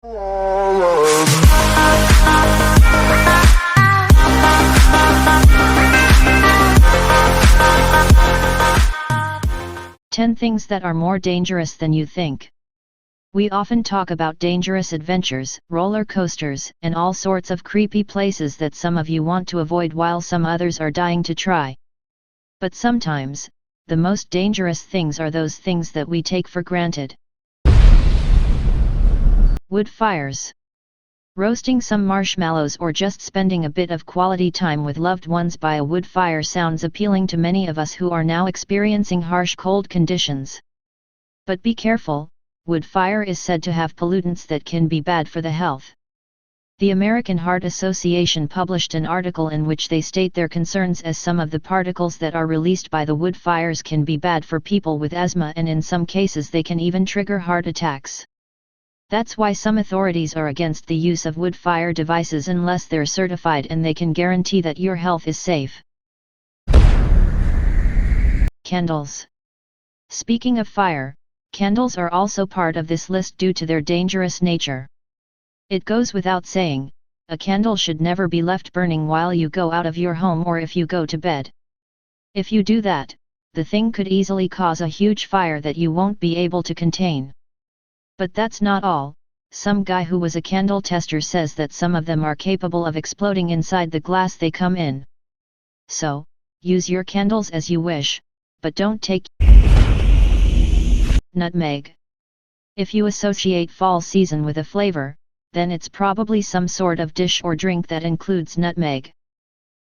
10 things that are more dangerous than you think. We often talk about dangerous adventures, roller coasters, and all sorts of creepy places that some of you want to avoid while some others are dying to try. But sometimes, the most dangerous things are those things that we take for granted. Wood fires. Roasting some marshmallows or just spending a bit of quality time with loved ones by a wood fire sounds appealing to many of us who are now experiencing harsh cold conditions. But be careful, wood fire is said to have pollutants that can be bad for the health. The American Heart Association published an article in which they state their concerns as some of the particles that are released by the wood fires can be bad for people with asthma, and in some cases they can even trigger heart attacks. That's why some authorities are against the use of wood fire devices unless they're certified and they can guarantee that your health is safe. Candles. Speaking of fire, candles are also part of this list due to their dangerous nature. It goes without saying, a candle should never be left burning while you go out of your home or if you go to bed. If you do that, the thing could easily cause a huge fire that you won't be able to contain. But that's not all. Some guy who was a candle tester says that some of them are capable of exploding inside the glass they come in. So, use your candles as you wish, but don't take nutmeg. If you associate fall season with a flavor, then it's probably some sort of dish or drink that includes nutmeg.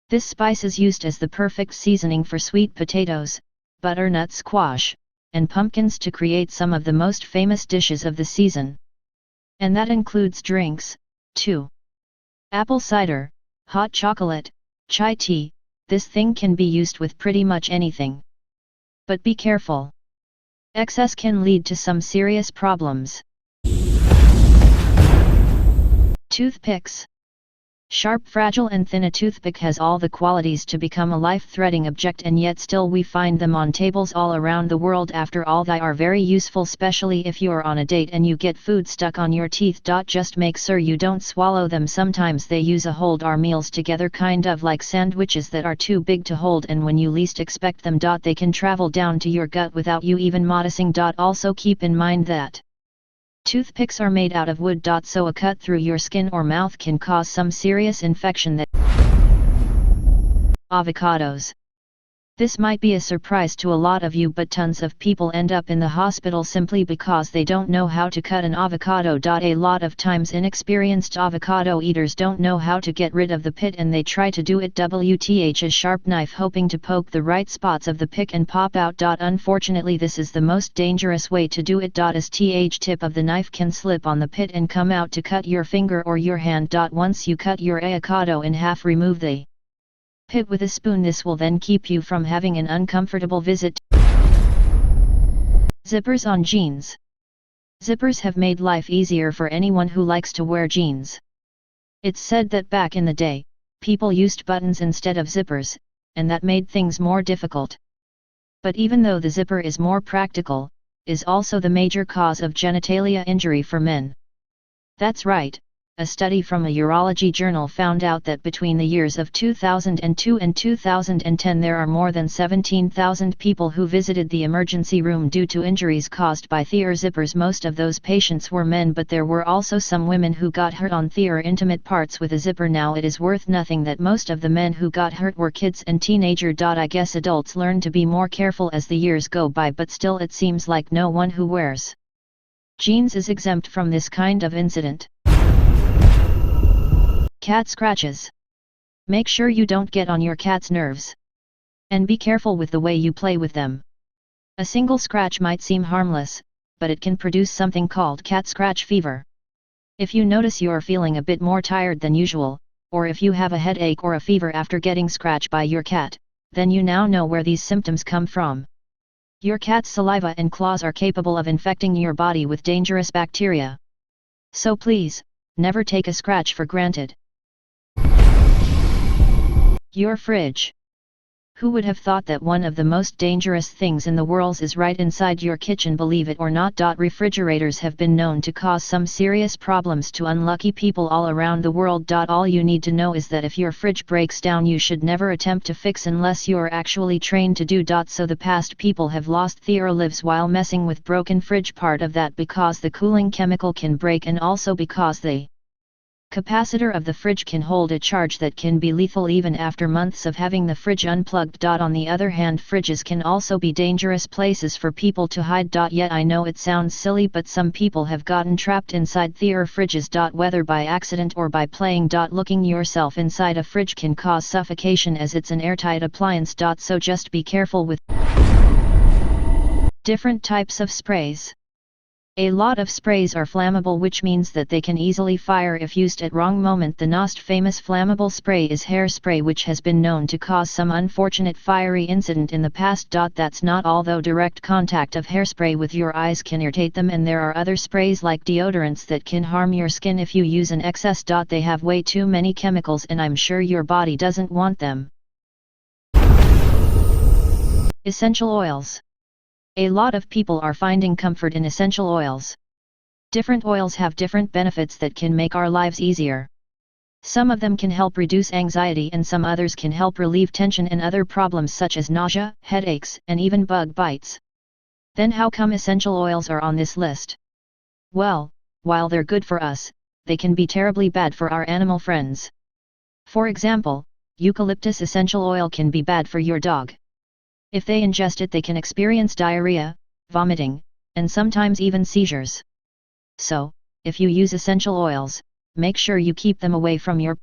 This spice is used as the perfect seasoning for sweet potatoes, butternut squash, and pumpkins to create some of the most famous dishes of the season. And that includes drinks, too. Apple cider, hot chocolate, chai tea, this thing can be used with pretty much anything. But be careful. Excess can lead to some serious problems. Toothpicks. Sharp, fragile and thin, a toothpick has all the qualities to become a life-threatening object, and yet still we find them on tables all around the world. After all, they are very useful, especially if you are on a date and you get food stuck on your teeth. Just make sure you don't swallow them. Sometimes they use a hold our meals together, kind of like sandwiches that are too big to hold, and when you least expect them, they can travel down to your gut without you even noticing. Also keep in mind that toothpicks are made out of wood. So a cut through your skin or mouth can cause some serious infection. Avocados. This might be a surprise to a lot of you, but tons of people end up in the hospital simply because they don't know how to cut an avocado. A lot of times inexperienced avocado eaters don't know how to get rid of the pit, and they try to do it with a sharp knife, hoping to poke the right spots of the pick and pop out. Unfortunately, this is the most dangerous way to do it, as the tip of the knife can slip on the pit and come out to cut your finger or your hand. Once you cut your avocado in half, remove the pit with a spoon. This will then keep you from having an uncomfortable visit. Zippers on jeans. Zippers have made life easier for anyone who likes to wear jeans. It's said that back in the day, people used buttons instead of zippers, and that made things more difficult. But even though the zipper is more practical, is also the major cause of genitalia injury for men. That's right. A study from a urology journal found out that between the years of 2002 and 2010 there are more than 17,000 people who visited the emergency room due to injuries caused by their zippers. Most of those patients were men, but there were also some women who got hurt on their intimate parts with a zipper. Now it is worth nothing that most of the men who got hurt were kids and teenagers. I guess adults learn to be more careful as the years go by, but still it seems like no one who wears jeans is exempt from this kind of incident. Cat scratches. Make sure you don't get on your cat's nerves. And be careful with the way you play with them. A single scratch might seem harmless, but it can produce something called cat scratch fever. If you notice you're feeling a bit more tired than usual, or if you have a headache or a fever after getting scratched by your cat, then you now know where these symptoms come from. Your cat's saliva and claws are capable of infecting your body with dangerous bacteria. So please, never take a scratch for granted. Your fridge. Who would have thought that one of the most dangerous things in the world is right inside your kitchen? Believe it or not, refrigerators have been known to cause some serious problems to unlucky people all around the world. All you need to know is that if your fridge breaks down, you should never attempt to fix unless you're actually trained to do. So the past people have lost their lives while messing with broken fridge, part of that because the cooling chemical can break, and also because the capacitor of the fridge can hold a charge that can be lethal even after months of having the fridge unplugged. On the other hand, fridges can also be dangerous places for people to hide. Yet I know it sounds silly, but some people have gotten trapped inside their fridges. Whether by accident or by playing. Looking yourself inside a fridge can cause suffocation as it's an airtight appliance. So just be careful with different types of sprays. A lot of sprays are flammable, which means that they can easily fire if used at wrong moment. The most famous flammable spray is hairspray, which has been known to cause some unfortunate fiery incident in the past. That's not all though. Direct contact of hairspray with your eyes can irritate them, and there are other sprays like deodorants that can harm your skin if you use an excess. They have way too many chemicals, and I'm sure your body doesn't want them. Essential oils. A lot of people are finding comfort in essential oils. Different oils have different benefits that can make our lives easier. Some of them can help reduce anxiety, and some others can help relieve tension and other problems such as nausea, headaches, and even bug bites. Then how come essential oils are on this list? Well, while they're good for us, they can be terribly bad for our animal friends. For example, eucalyptus essential oil can be bad for your dog. If they ingest it, they can experience diarrhea, vomiting, and sometimes even seizures. So, if you use essential oils, make sure you keep them away from your